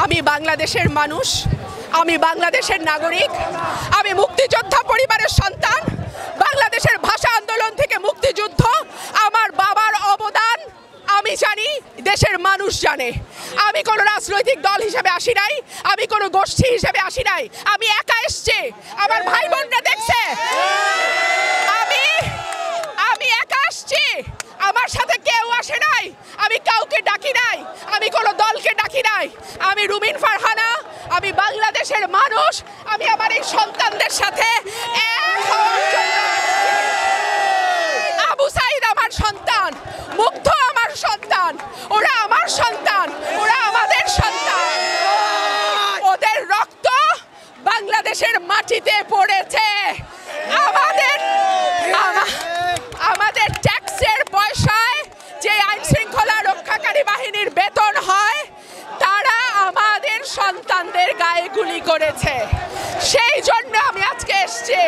আমি বাংলাদেশের মানুষ, আমি বাংলাদেশের নাগরিক, আমি মুক্তিযোদ্ধা পরিবারের সন্তান। বাংলাদেশের ভাষা আন্দোলন থেকে মুক্তিযুদ্ধ আমার বাবার অবদান আমি জানি, দেশের মানুষ জানে। আমি কোনো রাজনৈতিক দল হিসেবে আসি নাই, আমি কোনো গোষ্ঠী হিসেবে আসি নাই, আমি একা এসছি। আমার ভাই বোনরা দেখছে আমি একা আসছি, আমার সাথে কেউ আসে নাই, আমি কাউকে ডাকি নাই, আমি কোনো দলকে ডাকি নাই। আমি রুমিন ফারহানা, আমি বাংলাদেশের মানুষ, আমি আমার এই সন্তানদের সাথে এক হওয়ার জন্য। আবু সাইদ আমার সন্তান, মুগ্ধ আমার সন্তান, ওরা আমার সন্তান, ওরা আমাদের সন্তান। ওদের রক্ত বাংলাদেশের মাটিতে পড়েছে। আমাদের ট্যাক্সের পয়সায় যে আইন শৃঙ্খলা রক্ষাকারী বাহিনীর বেতন হয়, তারা আমাদের সন্তানদের গায়ে গুলি করেছে। সেই জন্য আমি আজকে এসেছি।